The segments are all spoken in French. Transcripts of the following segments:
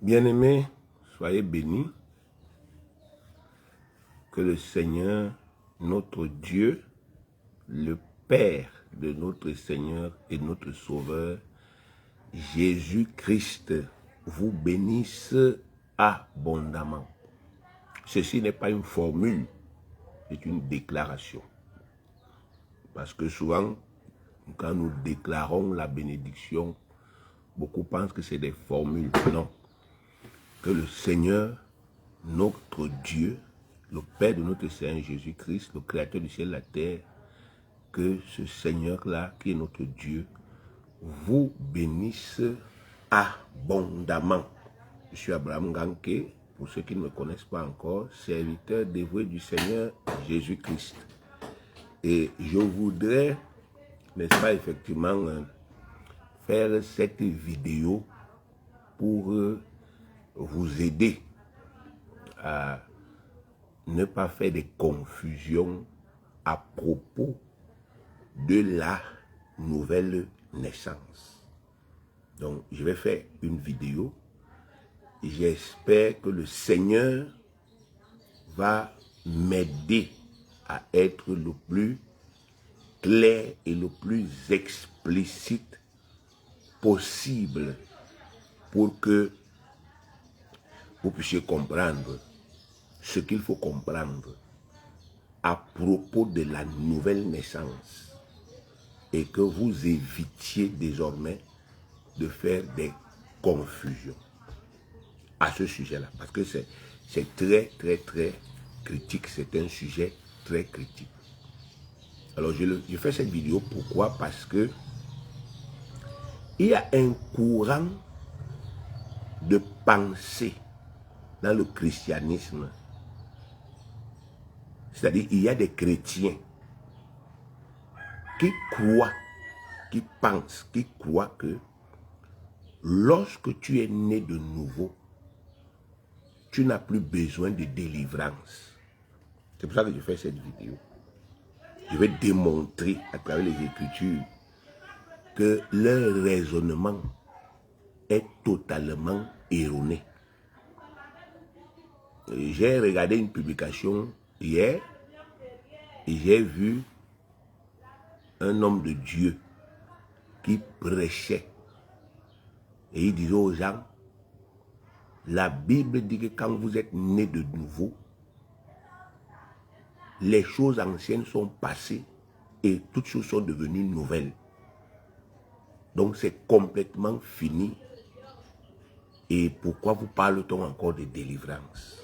Bien-aimés, soyez bénis. Que le Seigneur, notre Dieu, le Père de notre Seigneur et notre Sauveur, Jésus-Christ, vous bénisse abondamment. Ceci n'est pas une formule, c'est une déclaration. Parce que souvent, quand nous déclarons la bénédiction, beaucoup pensent que c'est des formules. Non. Que le Seigneur, notre Dieu, le Père de notre Seigneur Jésus-Christ, le Créateur du ciel et de la terre, que ce Seigneur-là, qui est notre Dieu, vous bénisse abondamment. Je suis Abraham Ganke, pour ceux qui ne me connaissent pas encore, serviteur dévoué du Seigneur Jésus-Christ. Et je voudrais, n'est-ce pas, effectivement, faire cette vidéo pour vous aider à ne pas faire des confusions à propos de la nouvelle naissance. Donc, je vais faire une vidéo. J'espère que le Seigneur va m'aider à être le plus clair et le plus explicite possible pour que vous puissiez comprendre ce qu'il faut comprendre à propos de la nouvelle naissance et que vous évitiez désormais de faire des confusions à ce sujet-là. Parce que c'est très critique, c'est un sujet très critique. Alors je fais cette vidéo, pourquoi? Parce que il y a un courant de pensée dans le christianisme. C'est-à-dire, il y a des chrétiens qui croient, qui pensent, qui croient que lorsque tu es né de nouveau, tu n'as plus besoin de délivrance. C'est pour ça que je fais cette vidéo. Je vais démontrer à travers les Écritures que leur raisonnement est totalement erroné. J'ai regardé une publication hier et j'ai vu un homme de Dieu qui prêchait et il disait aux gens, la Bible dit que quand vous êtes né de nouveau, les choses anciennes sont passées et toutes choses sont devenues nouvelles. Donc c'est complètement fini. Et pourquoi vous parle-t-on encore de délivrance?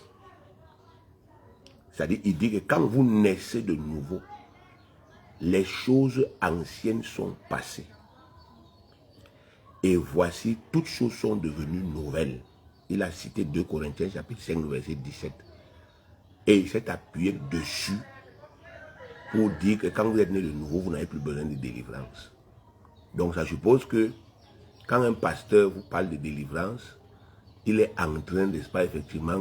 C'est-à-dire, il dit que quand vous naissez de nouveau, les choses anciennes sont passées. Et voici, toutes choses sont devenues nouvelles. Il a cité 2 Corinthiens chapitre 5, verset 17. Et il s'est appuyé dessus pour dire que quand vous êtes né de nouveau, vous n'avez plus besoin de délivrance. Donc ça suppose que quand un pasteur vous parle de délivrance, il est en train, n'est-ce pas, effectivement,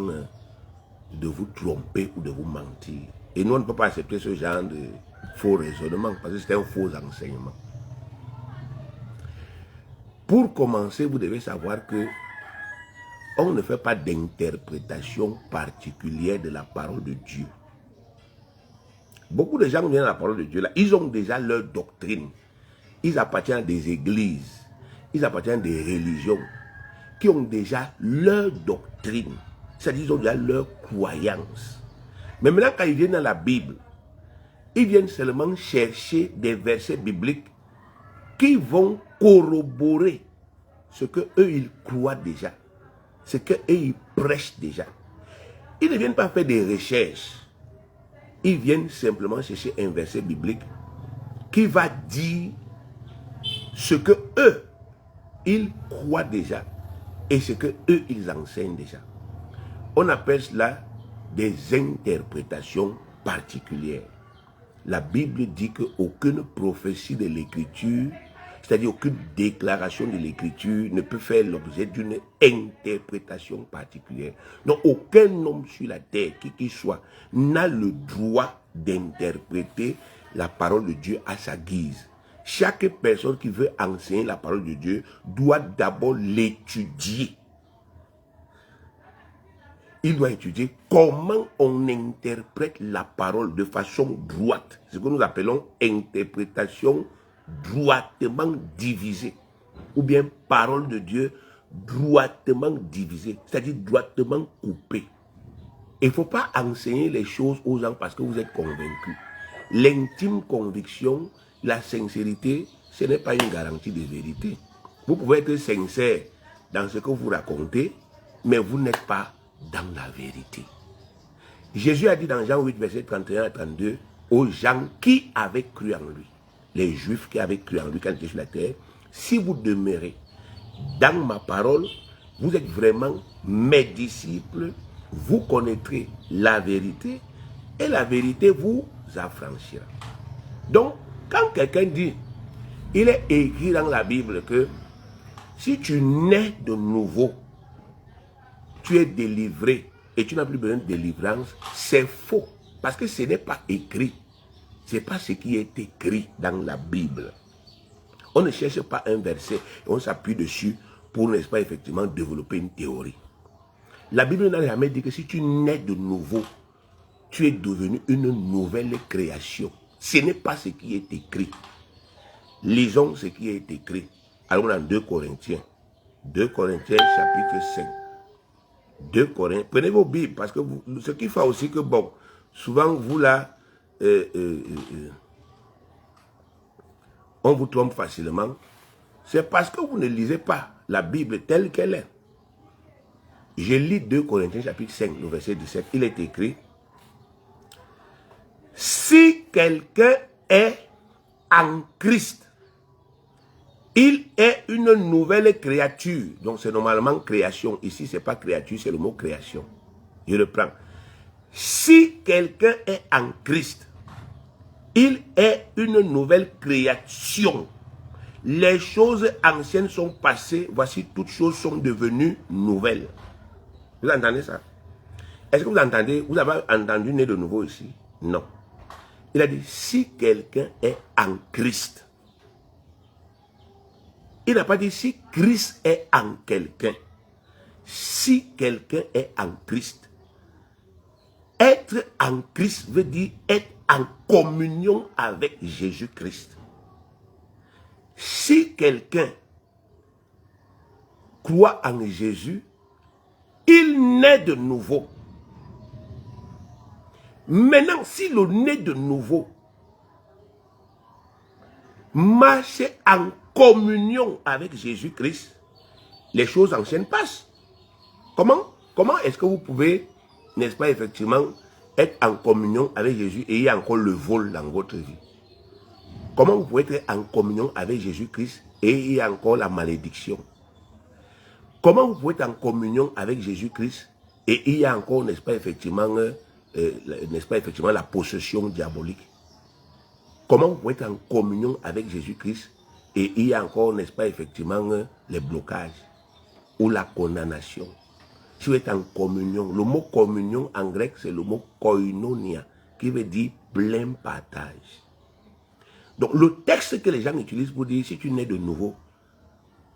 de vous tromper ou de vous mentir. Et nous, on ne peut pas accepter ce genre de faux raisonnement parce que c'est un faux enseignement. Pour commencer, vous devez savoir que on ne fait pas d'interprétation particulière de la parole de Dieu. Beaucoup de gens viennent à la parole de Dieu, là, ils ont déjà leur doctrine. Ils appartiennent à des églises, ils appartiennent à des religions qui ont déjà leur doctrine. C'est-à-dire qu'ils ont déjà leur croyance. Mais maintenant, quand ils viennent dans la Bible, ils viennent seulement chercher des versets bibliques qui vont corroborer ce que eux ils croient déjà, ce que eux ils prêchent déjà. Ils ne viennent pas faire des recherches. Ils viennent simplement chercher un verset biblique qui va dire ce que eux ils croient déjà et ce que eux ils enseignent déjà. On appelle cela des interprétations particulières. La Bible dit qu'aucune prophétie de l'Écriture, c'est-à-dire aucune déclaration de l'Écriture ne peut faire l'objet d'une interprétation particulière. Donc aucun homme sur la terre, qui qu'il soit, n'a le droit d'interpréter la parole de Dieu à sa guise. Chaque personne qui veut enseigner la parole de Dieu doit d'abord l'étudier. il doit étudier comment on interprète la parole de façon droite. Ce que nous appelons interprétation droitement divisée. Ou bien parole de Dieu droitement divisée, c'est-à-dire droitement coupée. Il ne faut pas enseigner les choses aux gens parce que vous êtes convaincus. L'intime conviction, la sincérité, ce n'est pas une garantie de vérité. Vous pouvez être sincère dans ce que vous racontez, mais vous n'êtes pas dans la vérité. Jésus a dit dans Jean 8, verset 31 à 32, aux gens qui avaient cru en lui, les Juifs qui avaient cru en lui quand il était sur la terre, si vous demeurez dans ma parole, vous êtes vraiment mes disciples, vous connaîtrez la vérité et la vérité vous affranchira. Donc, quand quelqu'un dit, il est écrit dans la Bible que si tu nais de nouveau, tu es délivré et tu n'as plus besoin de délivrance, c'est faux. Parce que ce n'est pas écrit. Ce n'est pas ce qui est écrit dans la Bible. On ne cherche pas un verset et on s'appuie dessus pour, n'est-ce pas, effectivement, développer une théorie. La Bible n'a jamais dit que si tu nais de nouveau, tu es devenu une nouvelle création. Ce n'est pas ce qui est écrit. Lisons ce qui est écrit. Allons dans 2 Corinthiens. 2 Corinthiens chapitre 5. 2 Corinthiens. Prenez vos Bibles parce que ce qui fait aussi que, bon, souvent vous là, on vous trompe facilement. C'est parce que vous ne lisez pas la Bible telle qu'elle est. Je lis 2 Corinthiens chapitre 5, le verset 17. Il est écrit, si quelqu'un est en Christ, il est une nouvelle créature. Donc c'est normalement création. Ici, ce n'est pas créature, c'est le mot création. Je reprends. Si quelqu'un est en Christ, il est une nouvelle création. Les choses anciennes sont passées. Voici, toutes choses sont devenues nouvelles. Vous entendez ça? Est-ce que vous entendez? Vous avez entendu né de nouveau ici? Non. Il a dit, si quelqu'un est en Christ. Il n'a pas dit si Christ est en quelqu'un. Si quelqu'un est en Christ. Être en Christ veut dire être en communion avec Jésus-Christ. Si quelqu'un croit en Jésus, il naît de nouveau. Maintenant, si le naît de nouveau marche en communion avec Jésus-Christ, les choses anciennes passent. Comment est-ce que vous pouvez, n'est-ce pas, effectivement, être en communion avec Jésus et il y a encore le vol dans votre vie? Comment vous pouvez être en communion avec Jésus-Christ et il y a encore la malédiction? Comment vous pouvez être en communion avec Jésus-Christ et il y a encore, n'est-ce pas, effectivement, la possession diabolique? Comment vous pouvez être en communion avec Jésus-Christ et il y a encore, n'est-ce pas, effectivement, les blocages ou la condamnation? Si vous êtes en communion, le mot communion en grec, c'est le mot koinonia, qui veut dire plein partage. Donc, le texte que les gens utilisent pour dire, si tu nais de nouveau,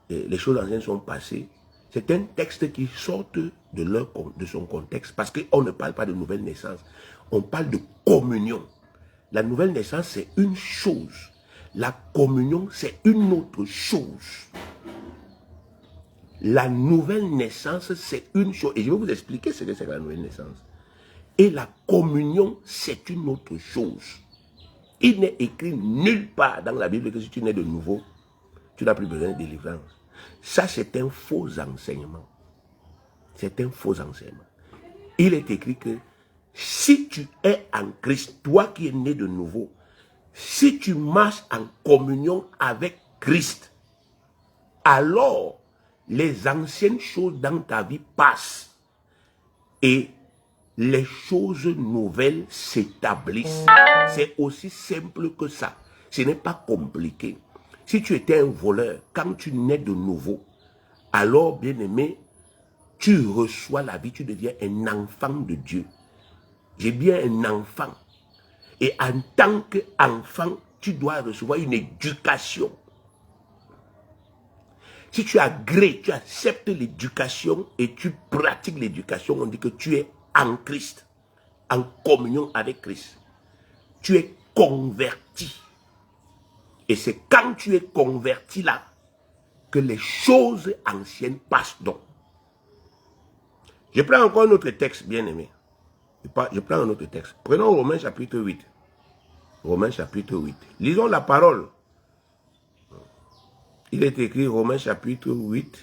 les choses anciennes sont passées, c'est un texte qui sort de son contexte, parce qu'on ne parle pas de nouvelle naissance, on parle de communion. La nouvelle naissance, c'est une chose. La communion, c'est une autre chose. La nouvelle naissance, c'est une chose. Et je vais vous expliquer ce que c'est que la nouvelle naissance. Et la communion, c'est une autre chose. Il n'est écrit nulle part dans la Bible que si tu nais de nouveau, tu n'as plus besoin de délivrance. Ça, c'est un faux enseignement. C'est un faux enseignement. Il est écrit que si tu es en Christ, toi qui es né de nouveau, si tu marches en communion avec Christ, alors les anciennes choses dans ta vie passent et les choses nouvelles s'établissent. C'est aussi simple que ça. Ce n'est pas compliqué. Si tu étais un voleur, quand tu nais de nouveau, alors, bien aimé, tu reçois la vie, tu deviens un enfant de Dieu. J'ai bien un enfant. Et en tant qu'enfant, tu dois recevoir une éducation. Si tu agrées, tu acceptes l'éducation et tu pratiques l'éducation, on dit que tu es en Christ, en communion avec Christ. Tu es converti. Et c'est quand tu es converti là que les choses anciennes passent donc. Je prends encore un autre texte, bien aimé. Je prends un autre texte. Prenons Romains chapitre 8. Romains chapitre 8. Lisons la parole. Il est écrit Romains chapitre 8.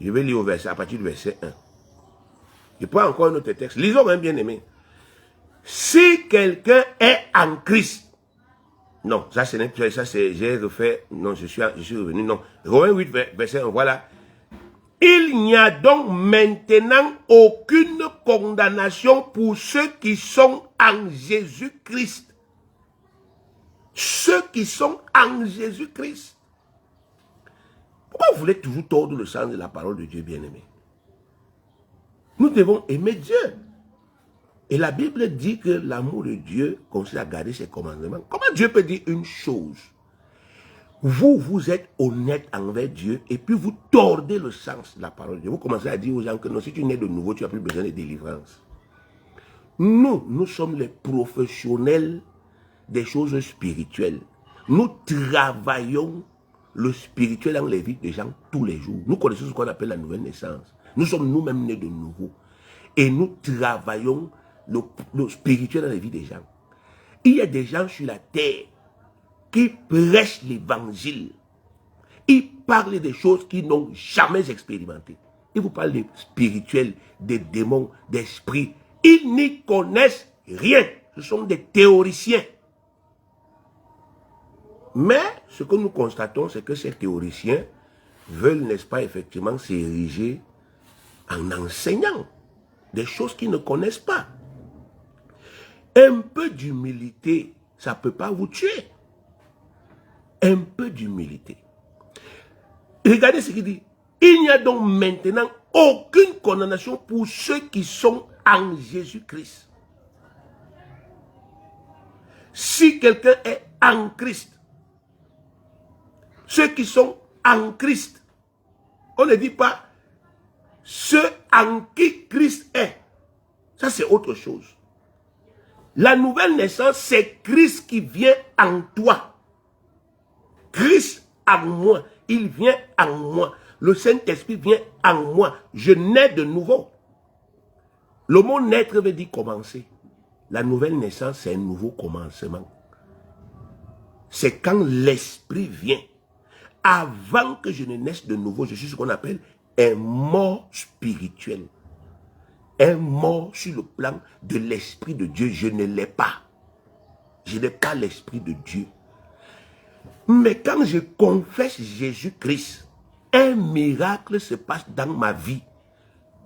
Je vais lire au verset, à partir du verset 1. Je prends encore un autre texte. Lisons, hein, bien aimé. Si quelqu'un est en Christ. Non, ça c'est, j'ai refait. Non, je suis revenu. Non. Romains 8, verset 1, voilà. Il n'y a donc maintenant aucune condamnation pour ceux qui sont en Jésus-Christ. Ceux qui sont en Jésus-Christ. Pourquoi vous voulez toujours tordre le sens de la parole de Dieu, bien-aimé? Nous devons aimer Dieu. Et la Bible dit que l'amour de Dieu consiste à garder ses commandements. Comment Dieu peut dire une chose? Vous êtes honnête envers Dieu et puis vous tordez le sens de la parole de Dieu. Vous commencez à dire aux gens que non, si tu nais de nouveau, tu n'as plus besoin de délivrance. Nous sommes les professionnels des choses spirituelles. Nous travaillons le spirituel dans les vies des gens tous les jours. Nous connaissons ce qu'on appelle la nouvelle naissance. Nous sommes nous-mêmes nés de nouveau. Et nous travaillons le spirituel dans les vies des gens. Il y a des gens sur la terre qui prêchent l'évangile. Ils parlent des choses qu'ils n'ont jamais expérimentées. Ils vous parlent des spirituels, des démons, d'esprits. Ils n'y connaissent rien. Ce sont des théoriciens. Mais ce que nous constatons, c'est que ces théoriciens veulent, n'est-ce pas, effectivement, s'ériger en enseignant des choses qu'ils ne connaissent pas. Un peu d'humilité, ça ne peut pas vous tuer. Un peu d'humilité. Regardez ce qu'il dit. Il n'y a donc maintenant aucune condamnation pour ceux qui sont en Jésus-Christ. Si quelqu'un est en Christ, ceux qui sont en Christ, on ne dit pas ceux en qui Christ est. Ça, c'est autre chose. La nouvelle naissance, c'est Christ qui vient en toi. Christ en moi, il vient en moi. Le Saint-Esprit vient en moi. Je nais de nouveau. Le mot naître veut dire commencer. La nouvelle naissance, c'est un nouveau commencement. C'est quand l'Esprit vient. Avant que je ne naisse de nouveau, je suis ce qu'on appelle un mort spirituel. Un mort sur le plan de l'Esprit de Dieu. Je ne l'ai pas. Je n'ai pas l'Esprit de Dieu. Mais quand je confesse Jésus-Christ, un miracle se passe dans ma vie.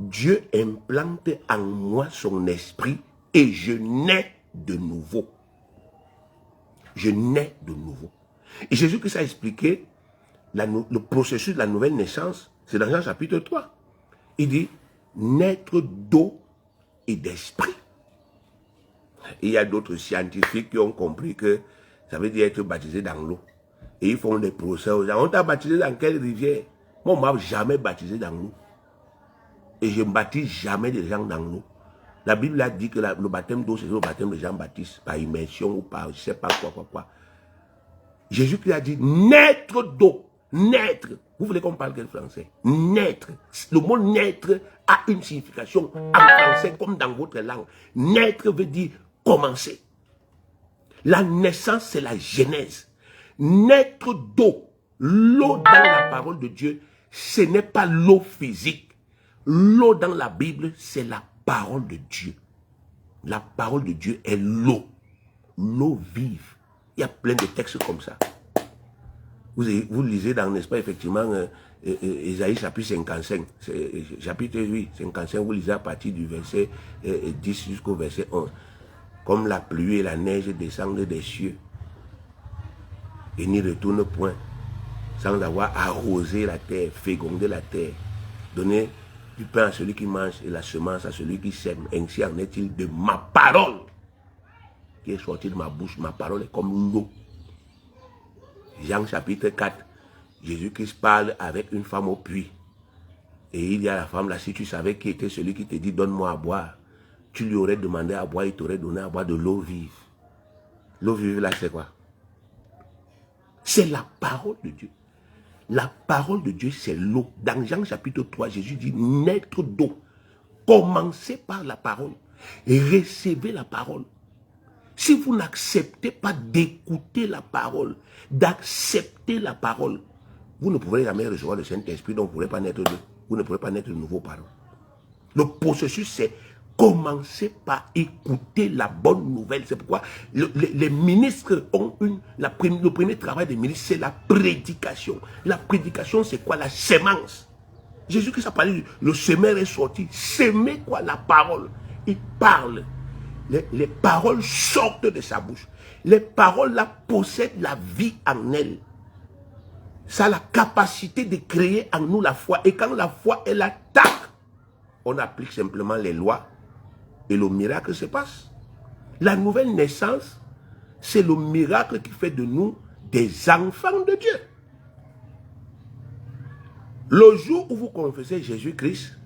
Dieu implante en moi son esprit et je nais de nouveau. Je nais de nouveau. Et Jésus-Christ a expliqué le processus de la nouvelle naissance. C'est dans Jean chapitre 3. Il dit, naître d'eau et d'esprit. Il y a d'autres scientifiques qui ont compris que ça veut dire être baptisé dans l'eau. Et ils font des procès aux gens. On t'a baptisé dans quelle rivière? Moi, on ne m'a jamais baptisé dans l'eau. Et je ne baptise jamais des gens dans l'eau. La Bible a dit que le baptême d'eau, c'est le baptême de Jean-Baptiste, par immersion ou par je ne sais pas quoi. Jésus-Christ a dit naître d'eau. Naître. Vous voulez qu'on parle quel français? Naître. Le mot naître a une signification en français comme dans votre langue. Naître veut dire commencer. La naissance, c'est la genèse. Naître d'eau. L'eau dans la parole de Dieu, ce n'est pas l'eau physique. L'eau dans la Bible, c'est la parole de Dieu. La parole de Dieu est l'eau. L'eau vive. Il y a plein de textes comme ça. Vous lisez dans, n'est-ce pas, effectivement, Ésaïe chapitre 55, chapitre 8, 55, vous lisez à partir du verset 10 jusqu'au verset 11. Comme la pluie et la neige descendent des cieux et n'y retournent point, sans avoir arrosé la terre, fécondé la terre, donner du pain à celui qui mange et la semence à celui qui sème. Ainsi en est-il de ma parole qui est sortie de ma bouche. Ma parole est comme l'eau. Jean chapitre 4, Jésus-Christ parle avec une femme au puits. Et il dit à la femme là, si tu savais qui était celui qui te dit donne-moi à boire, tu lui aurais demandé à boire, il t'aurait donné à boire de l'eau vive. L'eau vive là, c'est quoi? C'est la parole de Dieu. La parole de Dieu, c'est l'eau. Dans Jean chapitre 3, Jésus dit naître d'eau. Commencez par la parole. Et recevez la parole. Si vous n'acceptez pas d'écouter la parole, d'accepter la parole, vous ne pourrez jamais recevoir le Saint-Esprit, donc vous ne pourrez pas naître de, vous ne pourrez pas naître de nouveau, pardon. Le processus, c'est commencer par écouter la bonne nouvelle. C'est pourquoi les ministres ont le premier travail des ministres, c'est la prédication. La prédication, c'est quoi? La sémence. Jésus-Christ a parlé, le semeur est sorti. Semer quoi? La parole. Il parle. Les paroles sortent de sa bouche. Les paroles là possèdent la vie en elles. Ça a la capacité de créer en nous la foi. Et quand la foi, elle attaque, on applique simplement les lois et le miracle se passe. La nouvelle naissance, c'est le miracle qui fait de nous des enfants de Dieu. Le jour où vous confessez Jésus-Christ,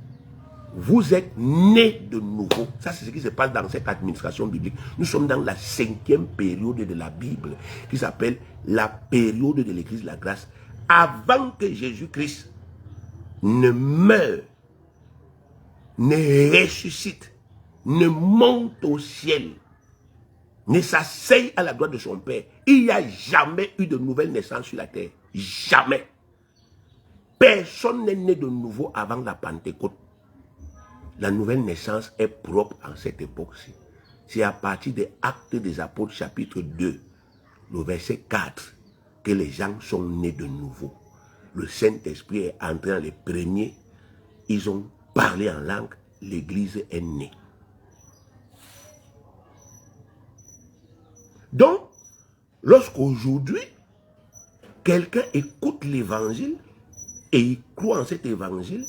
vous êtes né de nouveau. Ça, c'est ce qui se passe dans cette administration biblique. Nous sommes dans la 5e période de la Bible, qui s'appelle la période de l'Église de la grâce. Avant que Jésus-Christ ne meure, ne ressuscite, ne monte au ciel, ne s'asseye à la droite de son Père, il n'y a jamais eu de nouvelle naissance sur la terre. Jamais. Personne n'est né de nouveau avant la Pentecôte. La nouvelle naissance est propre en cette époque-ci. C'est à partir des Actes des Apôtres chapitre 2, le verset 4, que les gens sont nés de nouveau. Le Saint-Esprit est entré dans les premiers, ils ont parlé en langue, l'Église est née. Donc, lorsqu'aujourd'hui, quelqu'un écoute l'évangile et il croit en cet évangile,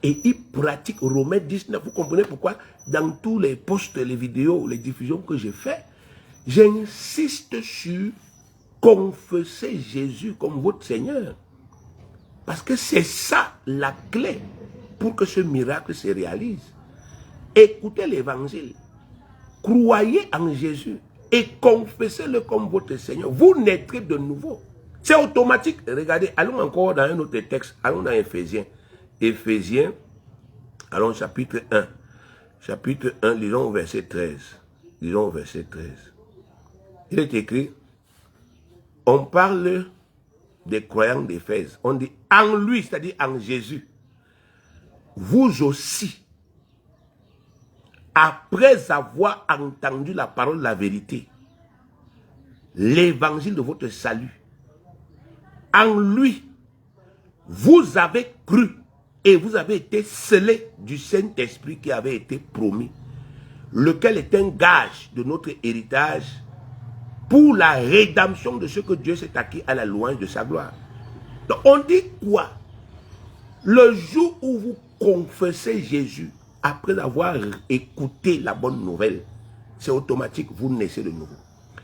et il pratique Romains 19. Vous comprenez pourquoi dans tous les posts, les vidéos, les diffusions que je fais, j'insiste sur confesser Jésus comme votre Seigneur. Parce que c'est ça la clé pour que ce miracle se réalise. Écoutez l'évangile, croyez en Jésus et confessez-le comme votre Seigneur. Vous naîtrez de nouveau. C'est automatique. Regardez, allons encore dans un autre texte. Allons dans Éphésiens. Éphésiens, allons chapitre 1. Chapitre 1, lisons au verset 13. Lisons au verset 13. Il est écrit, on parle des croyants d'Éphèse. On dit en lui, c'est-à-dire en Jésus. Vous aussi, après avoir entendu la parole de la vérité, l'évangile de votre salut, en lui, vous avez cru et vous avez été scellés du Saint-Esprit qui avait été promis, lequel est un gage de notre héritage pour la rédemption de ce que Dieu s'est acquis à la louange de sa gloire. Donc on dit quoi? Le jour où vous confessez Jésus, après avoir écouté la bonne nouvelle, c'est automatique, vous naissez de nouveau.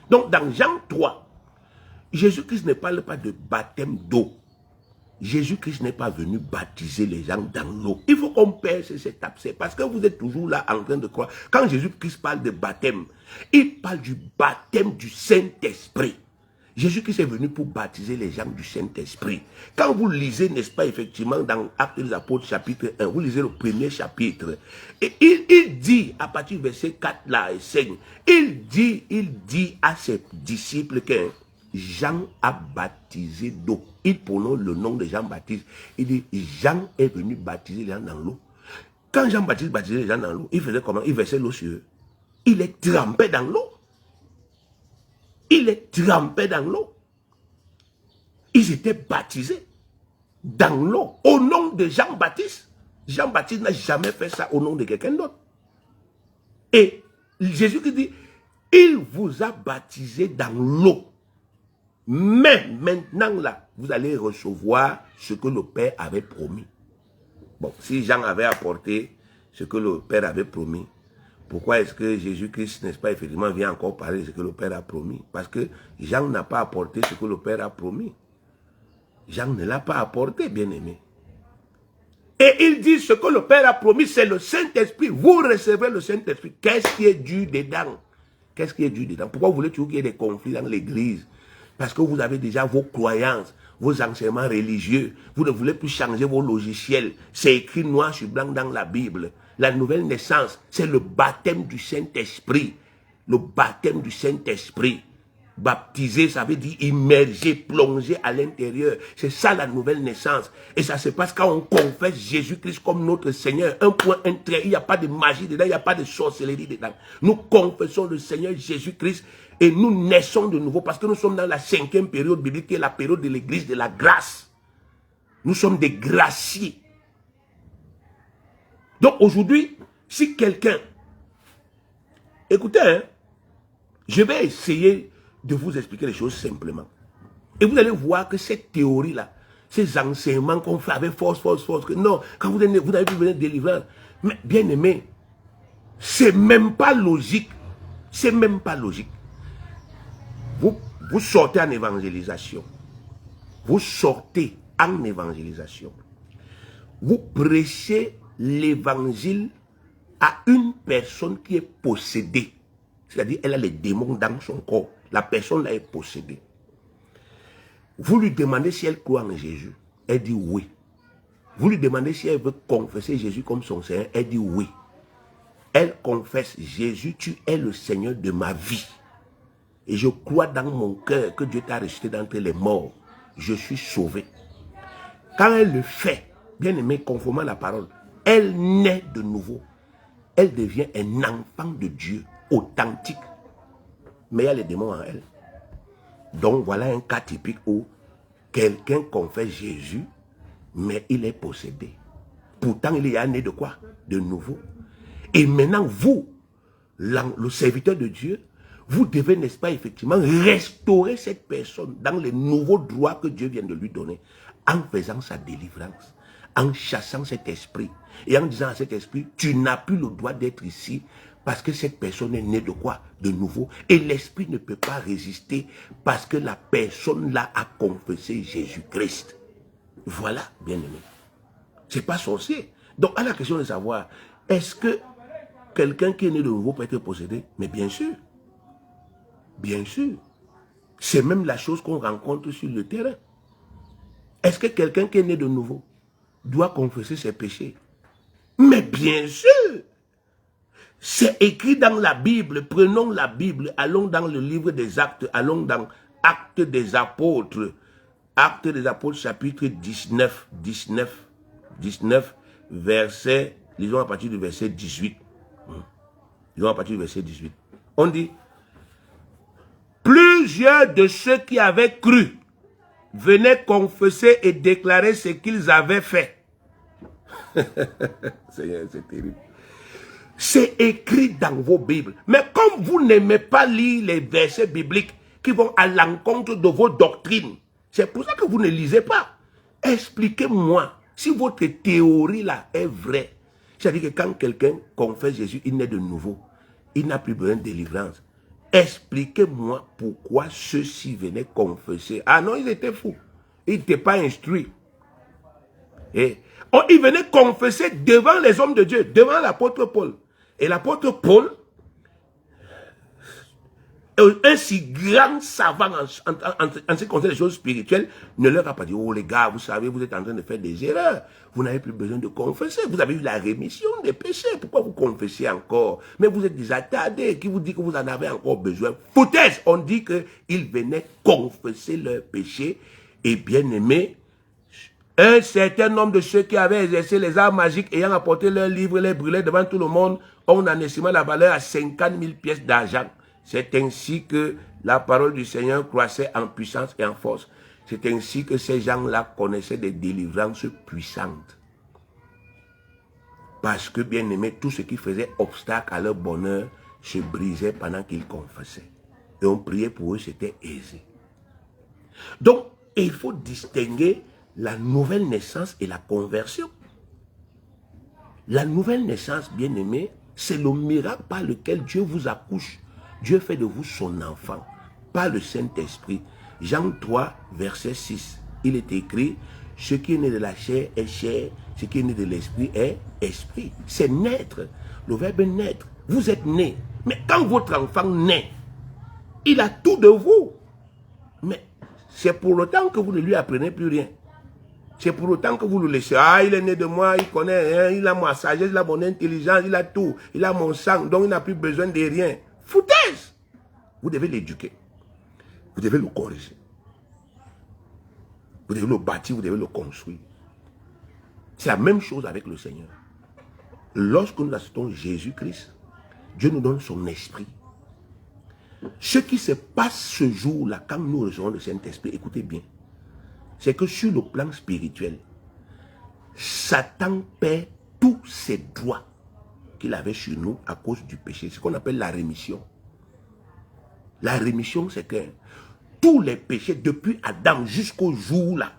Donc dans Jean 3, Jésus-Christ ne parle pas de baptême d'eau. Jésus-Christ n'est pas venu baptiser les gens dans l'eau. Il faut qu'on perce cet abcès parce que vous êtes toujours là en train de croire. Quand Jésus-Christ parle de baptême, il parle du baptême du Saint-Esprit. Jésus-Christ est venu pour baptiser les gens du Saint-Esprit. Quand vous lisez, n'est-ce pas, effectivement, dans Actes des Apôtres, chapitre 1, vous lisez le premier chapitre, et il dit, à partir du verset 4 là et 5, il dit à ses disciples que Jean a baptisé d'eau. Il prononce le nom de Jean-Baptiste. Il dit, Jean est venu baptiser les gens dans l'eau. Quand Jean-Baptiste baptisait les gens dans l'eau, il faisait comment? Il versait l'eau sur eux. Il est trempé dans l'eau. Il est trempé dans l'eau. Ils étaient baptisés dans l'eau au nom de Jean-Baptiste. Jean-Baptiste n'a jamais fait ça au nom de quelqu'un d'autre. Et Jésus qui dit, il vous a baptisé dans l'eau. Mais maintenant là, vous allez recevoir ce que le Père avait promis. Bon, si Jean avait apporté ce que le Père avait promis, pourquoi est-ce que Jésus-Christ, n'est-ce pas, effectivement, vient encore parler de ce que le Père a promis? Parce que Jean n'a pas apporté ce que le Père a promis. Jean ne l'a pas apporté, bien-aimé. Et il dit, ce que le Père a promis, c'est le Saint-Esprit. Vous recevez le Saint-Esprit. Qu'est-ce qui est dû dedans? Qu'est-ce qui est dû dedans? Pourquoi vous voulez toujours qu'il y ait des conflits dans l'église? Parce que vous avez déjà vos croyances, vos enseignements religieux. Vous ne voulez plus changer vos logiciels. C'est écrit noir sur blanc dans la Bible. La nouvelle naissance, c'est le baptême du Saint-Esprit. Le baptême du Saint-Esprit. Baptiser, ça veut dire immerger, plonger à l'intérieur. C'est ça la nouvelle naissance. Et ça se passe quand on confesse Jésus-Christ comme notre Seigneur. Un point, un trait. Il n'y a pas de magie dedans, il n'y a pas de sorcellerie dedans. Nous confessons le Seigneur Jésus-Christ et nous naissons de nouveau parce que nous sommes dans la 5e période biblique qui est la période de l'église de la grâce. Nous sommes des graciés. Donc aujourd'hui, si quelqu'un... Écoutez, hein, je vais essayer de vous expliquer les choses simplement. Et vous allez voir que cette théorie-là, ces enseignements qu'on fait avec force, que non, quand vous n'avez plus besoin de délivrance, mais bien aimé, c'est même pas logique. C'est même pas logique. Vous sortez en évangélisation. Vous sortez en évangélisation. Vous prêchez l'évangile à une personne qui est possédée. C'est-à-dire, elle a les démons dans son corps. La personne là est possédée. Vous lui demandez si elle croit en Jésus. Elle dit oui. Vous lui demandez si elle veut confesser Jésus comme son Seigneur. Elle dit oui. Elle confesse, Jésus, tu es le Seigneur de ma vie. Et je crois dans mon cœur que Dieu t'a ressuscité d'entre les morts. Je suis sauvé. Quand elle le fait, bien aimé, conformément à la parole, elle naît de nouveau. Elle devient un enfant de Dieu, authentique. Mais il y a les démons en elle. Donc voilà un cas typique où quelqu'un confesse Jésus, mais il est possédé. Pourtant, il est né de quoi? De nouveau. Et maintenant, vous, le serviteur de Dieu, vous devez, n'est-ce pas, effectivement, restaurer cette personne dans les nouveaux droits que Dieu vient de lui donner, en faisant sa délivrance, en chassant cet esprit, et en disant à cet esprit, tu n'as plus le droit d'être ici, parce que cette personne est née de quoi? De nouveau. Et l'esprit ne peut pas résister, parce que la personne là a confessé Jésus-Christ. Voilà, bien aimé. C'est pas sorcier. Donc, à la question de savoir, est-ce que quelqu'un qui est né de nouveau peut être possédé? Mais bien sûr. Bien sûr. C'est même la chose qu'on rencontre sur le terrain. Est-ce que quelqu'un qui est né de nouveau doit confesser ses péchés? Mais bien sûr. C'est écrit dans la Bible. Prenons la Bible, allons dans le livre des Actes, allons dans Actes des Apôtres. Actes des Apôtres, chapitre 19, verset, lisons à partir du verset 18. Lisons à partir du verset 18. On dit, plusieurs de ceux qui avaient cru venaient confesser et déclarer ce qu'ils avaient fait. C'est terrible. C'est écrit dans vos Bibles. Mais comme vous n'aimez pas lire les versets bibliques qui vont à l'encontre de vos doctrines, c'est pour ça que vous ne lisez pas. Expliquez-moi si votre théorie là est vraie. C'est-à-dire que quand quelqu'un confesse Jésus, il naît de nouveau. Il n'a plus besoin de délivrance. Expliquez-moi pourquoi ceux-ci venaient confesser. Ah non, ils étaient fous. Ils n'étaient pas instruits. Et ils venaient confesser devant les hommes de Dieu, devant l'apôtre Paul. Et l'apôtre Paul, un si grand savant en ce qui concerne les choses spirituelles, ne leur a pas dit, oh les gars, vous savez, vous êtes en train de faire des erreurs. Vous n'avez plus besoin de confesser. Vous avez eu la rémission des péchés. Pourquoi vous confessez encore? Mais vous êtes des attardés. Qui vous dit que vous en avez encore besoin? Foutaise! On dit qu'ils venaient confesser leurs péchés. Et bien aimé, un certain nombre de ceux qui avaient exercé les arts magiques, ayant apporté leurs livres, les brûlés devant tout le monde, ont en estimé la valeur à 50 000 pièces d'argent. C'est ainsi que la parole du Seigneur croissait en puissance et en force. C'est ainsi que ces gens-là connaissaient des délivrances puissantes. Parce que, bien aimé, tout ce qui faisait obstacle à leur bonheur se brisait pendant qu'ils confessaient. Et on priait pour eux, c'était aisé. Donc, il faut distinguer la nouvelle naissance et la conversion. La nouvelle naissance, bien aimé, c'est le miracle par lequel Dieu vous accouche. Dieu fait de vous son enfant, par le Saint-Esprit. Jean 3, verset 6. il est écrit, ce qui est né de la chair est chair, ce qui est né de l'esprit est esprit. C'est naître, le verbe naître. Vous êtes né. Mais quand votre enfant naît, il a tout de vous. Mais c'est pour autant que vous ne lui apprenez plus rien. C'est pour autant que vous le laissez. Ah, il est né de moi, il connaît, hein, il a ma sagesse, il a mon intelligence, il a tout. Il a mon sang, donc il n'a plus besoin de rien. Foutaise! Vous devez l'éduquer. Vous devez le corriger. Vous devez le bâtir, vous devez le construire. C'est la même chose avec le Seigneur. Lorsque nous acceptons Jésus-Christ, Dieu nous donne son esprit. Ce qui se passe ce jour-là, quand nous recevons le Saint-Esprit, écoutez bien, c'est que sur le plan spirituel, Satan perd tous ses droits qu'il avait sur nous à cause du péché. C'est ce qu'on appelle la rémission. La rémission, c'est que tous les péchés, depuis Adam jusqu'au jour-là,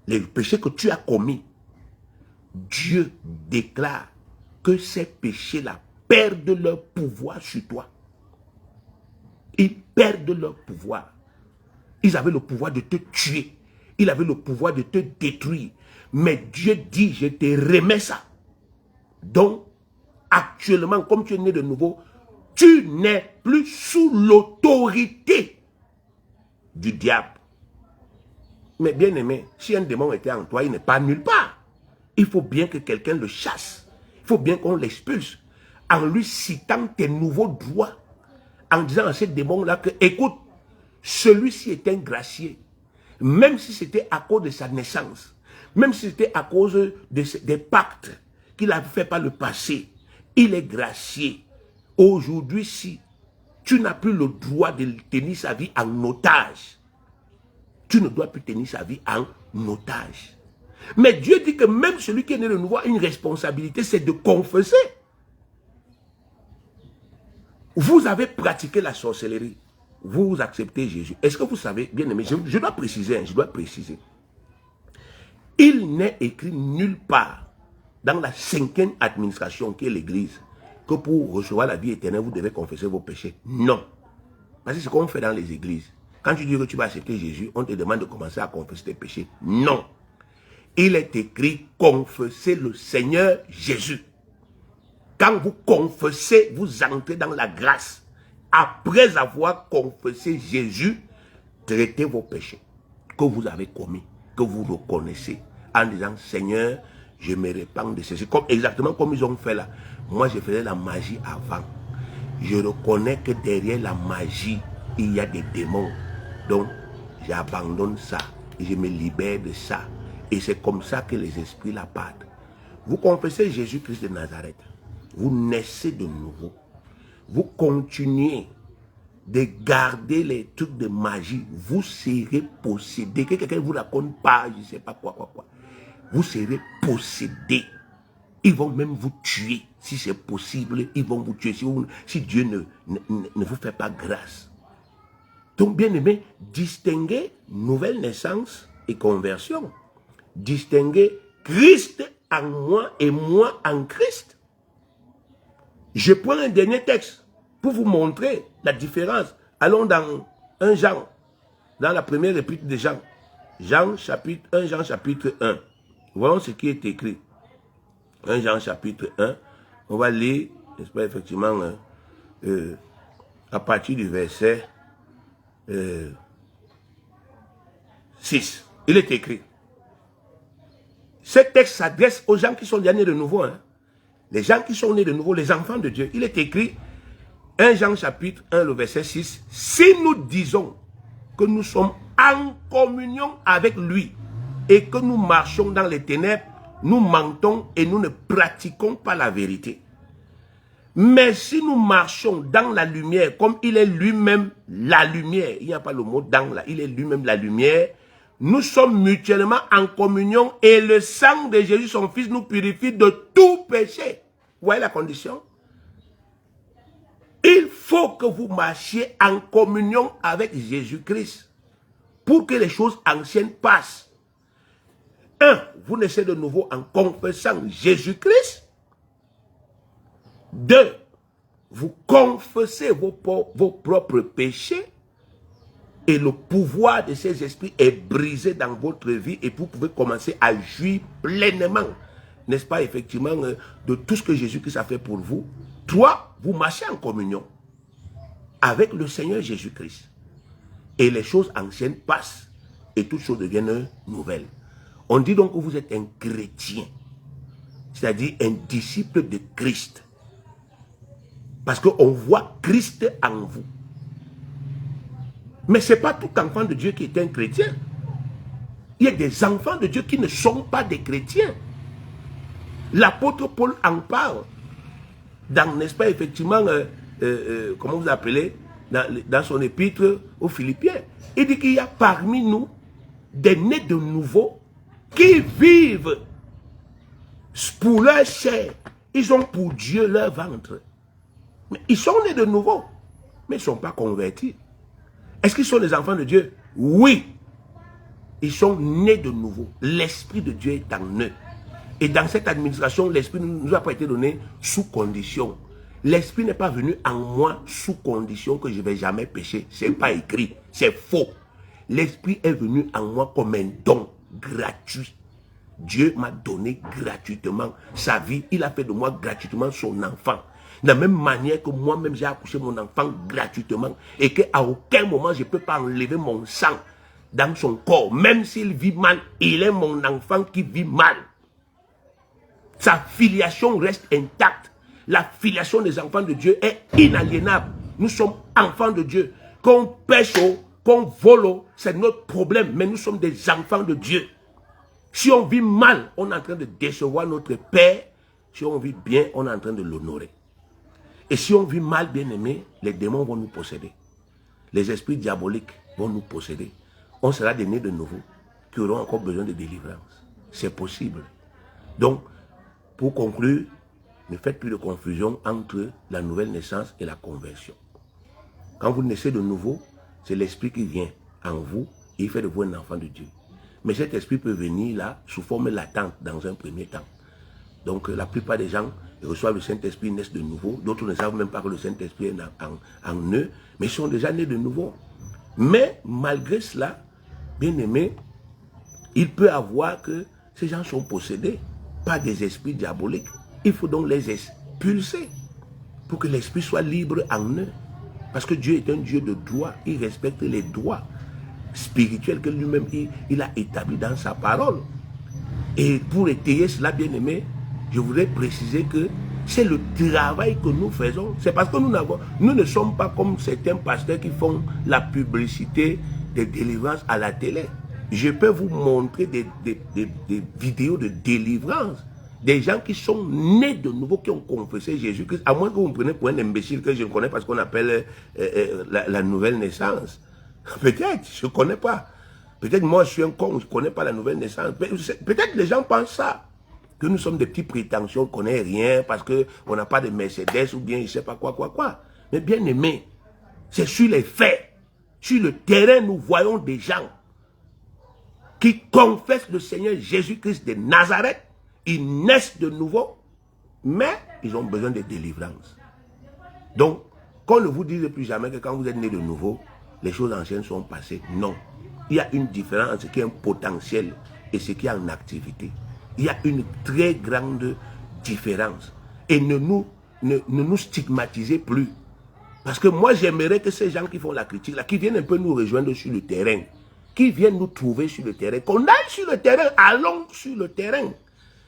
les péchés que tu as commis, Dieu déclare que ces péchés-là perdent leur pouvoir sur toi. Ils perdent leur pouvoir. Ils avaient le pouvoir de te tuer. Ils avaient le pouvoir de te détruire. Mais Dieu dit, je te remets ça. Donc, actuellement, comme tu es né de nouveau, tu n'es plus sous l'autorité du diable. Mais bien aimé, si un démon était en toi, il n'est pas nulle part. Il faut bien que quelqu'un le chasse. Il faut bien qu'on l'expulse. En lui citant tes nouveaux droits. En disant à ce démon-là que, écoute, celui-ci est un gracié. Même si c'était à cause de sa naissance. Même si c'était à cause des pactes qu'il a fait par le passé. Il est gracié. Aujourd'hui, si tu n'as plus le droit de tenir sa vie en otage, tu ne dois plus tenir sa vie en otage. Mais Dieu dit que même celui qui est né de nouveau a une responsabilité, c'est de confesser. Vous avez pratiqué la sorcellerie. Vous acceptez Jésus. Est-ce que vous savez, bien aimé, je dois préciser, hein, je dois préciser. Il n'est écrit nulle part dans la 5e administration qui est l'Église que pour recevoir la vie éternelle, vous devez confesser vos péchés. Non. Parce que c'est ce qu'on fait dans les églises. Quand tu dis que tu vas accepter Jésus, on te demande de commencer à confesser tes péchés. Non. Il est écrit, confessez le Seigneur Jésus. Quand vous confessez, vous entrez dans la grâce. Après avoir confessé Jésus, traitez vos péchés que vous avez commis, que vous reconnaissez, en disant, Seigneur, je me répands de ceci. Exactement comme ils ont fait là. Moi, je faisais la magie avant. Je reconnais que derrière la magie, il y a des démons. Donc, j'abandonne ça et je me libère de ça. Et c'est comme ça que les esprits la partent. Vous confessez Jésus-Christ de Nazareth. Vous naissez de nouveau. Vous continuez de garder les trucs de magie. Vous serez possédé. Que quelqu'un vous raconte pas, je ne sais pas quoi. Vous serez possédé. Ils vont même vous tuer. Si c'est possible, ils vont vous tuer. Si Dieu ne vous fait pas grâce. Donc, bien aimé, distinguez nouvelle naissance et conversion. Distinguez Christ en moi et moi en Christ. Je prends un dernier texte pour vous montrer la différence. Allons dans 1 Jean, dans la première épître de Jean. 1 Jean chapitre 1. Voyons ce qui est écrit. 1 Jean chapitre 1. On va lire, n'est-ce pas, effectivement, à partir du verset 6. Il est écrit. Ce texte s'adresse aux gens qui sont nés de nouveau. Hein. Les gens qui sont nés de nouveau, les enfants de Dieu. Il est écrit, 1 Jean chapitre 1, le verset 6. Si nous disons que nous sommes en communion avec lui et que nous marchons dans les ténèbres, nous mentons et nous ne pratiquons pas la vérité. Mais si nous marchons dans la lumière, comme il est lui-même la lumière, il n'y a pas le mot dans là, il est lui-même la lumière, nous sommes mutuellement en communion et le sang de Jésus, son Fils, nous purifie de tout péché. Vous voyez la condition? Il faut que vous marchiez en communion avec Jésus-Christ pour que les choses anciennes passent. 1. Vous naissez de nouveau en confessant Jésus-Christ. 2. Vous confessez vos propres péchés. Et le pouvoir de ces esprits est brisé dans votre vie et vous pouvez commencer à jouir pleinement, n'est-ce pas, effectivement, de tout ce que Jésus-Christ a fait pour vous. 3, vous marchez en communion avec le Seigneur Jésus-Christ. Et les choses anciennes passent et toutes choses deviennent nouvelles. On dit donc que vous êtes un chrétien, c'est-à-dire un disciple de Christ. Parce qu'on voit Christ en vous. Mais ce n'est pas tout enfant de Dieu qui est un chrétien. Il y a des enfants de Dieu qui ne sont pas des chrétiens. L'apôtre Paul en parle. Dans, n'est-ce pas, effectivement, comment vous appelez, dans son épître aux Philippiens. Il dit qu'il y a parmi nous des nés de nouveau qui vivent pour leur chair. Ils ont pour Dieu leur ventre. Mais ils sont nés de nouveau, mais ils ne sont pas convertis. Est-ce qu'ils sont des enfants de Dieu? Oui. Ils sont nés de nouveau. L'Esprit de Dieu est en eux. Et dans cette administration, l'Esprit ne nous a pas été donné sous condition. L'Esprit n'est pas venu en moi sous condition que je ne vais jamais pécher. Ce n'est pas écrit. C'est faux. L'Esprit est venu en moi comme un don gratuit. Dieu m'a donné gratuitement sa vie. Il a fait de moi gratuitement son enfant. De la même manière que moi-même j'ai accouché mon enfant gratuitement et qu'à aucun moment je ne peux pas enlever mon sang dans son corps. Même s'il vit mal, il est mon enfant qui vit mal. Sa filiation reste intacte. La filiation des enfants de Dieu est inaliénable. Nous sommes enfants de Dieu. Qu'on pêche, qu'on vole, c'est notre problème. Mais nous sommes des enfants de Dieu. Si on vit mal, on est en train de décevoir notre Père. Si on vit bien, on est en train de l'honorer. Et si on vit mal, bien aimé, les démons vont nous posséder. Les esprits diaboliques vont nous posséder. On sera des nés de nouveau qui auront encore besoin de délivrance. C'est possible. Donc, pour conclure, ne faites plus de confusion entre la nouvelle naissance et la conversion. Quand vous naissez de nouveau, c'est l'esprit qui vient en vous et il fait de vous un enfant de Dieu. Mais cet esprit peut venir là sous forme latente dans un premier temps. Donc la plupart des gens reçoivent le Saint-Esprit, naissent de nouveau. D'autres ne savent même pas que le Saint-Esprit est en eux, mais ils sont déjà nés de nouveau. Mais malgré cela, bien aimé, il peut avoir que ces gens sont possédés par des esprits diaboliques. Il faut donc les expulser pour que l'esprit soit libre en eux. Parce que Dieu est un Dieu de droit. Il respecte les droits spirituels que lui-même il a établis dans sa parole. Et pour étayer cela, bien aimé, je voudrais préciser que c'est le travail que nous faisons. C'est parce que nous ne sommes pas comme certains pasteurs qui font la publicité des délivrances à la télé. Je peux vous montrer des vidéos de délivrance. Des gens qui sont nés de nouveau, qui ont confessé Jésus-Christ, à moins que vous me preniez pour un imbécile que je ne connais pas ce qu'on appelle la nouvelle naissance. Peut-être, je ne connais pas. Peut-être moi je suis un con, je ne connais pas la nouvelle naissance. Peut-être les gens pensent ça. Que nous sommes des petits prétentieux, on ne connaît rien parce qu'on n'a pas de Mercedes ou bien je ne sais pas quoi. Mais bien aimé, c'est sur les faits. Sur le terrain, nous voyons des gens qui confessent le Seigneur Jésus-Christ de Nazareth. Ils naissent de nouveau, mais ils ont besoin de délivrance. Donc, qu'on ne vous dise plus jamais que quand vous êtes né de nouveau, les choses anciennes sont passées. Non. Il y a une différence entre ce qui est un potentiel et ce qui est en activité. Il y a une très grande différence. Et ne nous stigmatisez plus. Parce que moi, j'aimerais que ces gens qui font la critique, là, qui viennent un peu nous rejoindre sur le terrain, qui viennent nous trouver sur le terrain, qu'on aille sur le terrain, allons sur le terrain.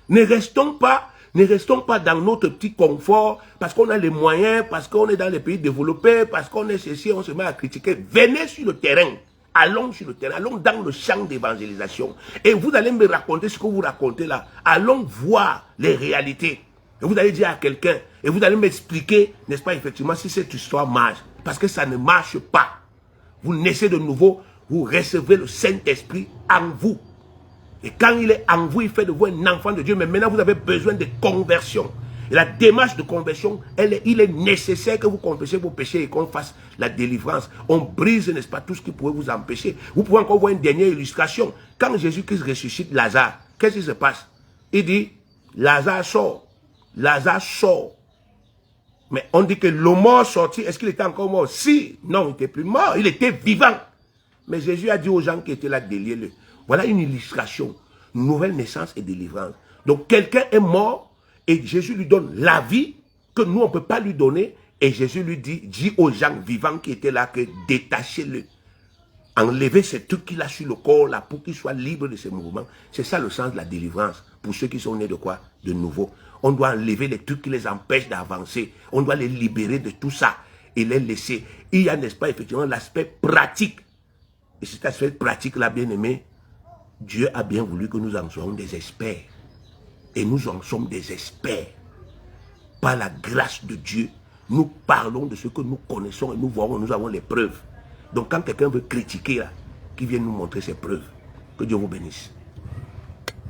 Ne restons pas dans notre petit confort, parce qu'on a les moyens, parce qu'on est dans les pays développés, parce qu'on est ceci, on se met à critiquer. Venez sur le terrain. Allons sur le terrain, allons dans le champ d'évangélisation. Et vous allez me raconter ce que vous racontez là. Allons voir les réalités. Et vous allez dire à quelqu'un, et vous allez m'expliquer, n'est-ce pas, effectivement, si cette histoire marche. Parce que ça ne marche pas. Vous naissez de nouveau, vous recevez le Saint-Esprit en vous. Et quand il est en vous, il fait de vous un enfant de Dieu. Mais maintenant, vous avez besoin de conversion. Et la démarche de conversion, il est nécessaire que vous confessiez vos péchés et qu'on fasse la délivrance. On brise, n'est-ce pas, tout ce qui pourrait vous empêcher. Vous pouvez encore voir une dernière illustration. Quand Jésus-Christ ressuscite Lazare, qu'est-ce qui se passe? Il dit, Lazare sort. Lazare sort. Mais on dit que le mort sorti, est-ce qu'il était encore mort? Si, non, il n'était plus mort, il était vivant. Mais Jésus a dit aux gens qui étaient là, déliez-le. Voilà une illustration. Nouvelle naissance et délivrance. Donc quelqu'un est mort et Jésus lui donne la vie que nous on ne peut pas lui donner. Et Jésus lui dit aux gens vivants qui étaient là que détachez-le. Enlevez ce truc qu'il a sur le corps là pour qu'il soit libre de ses mouvements. C'est ça le sens de la délivrance. Pour ceux qui sont nés de quoi? De nouveau. On doit enlever les trucs qui les empêchent d'avancer. On doit les libérer de tout ça et les laisser. Il y a, n'est-ce pas, effectivement, l'aspect pratique. Et cet aspect pratique-là, bien aimé, Dieu a bien voulu que nous en soyons des experts. Et nous en sommes des experts. Par la grâce de Dieu, nous parlons de ce que nous connaissons et nous voyons, nous avons les preuves. Donc quand quelqu'un veut critiquer, là, qu'il vienne nous montrer ses preuves. Que Dieu vous bénisse.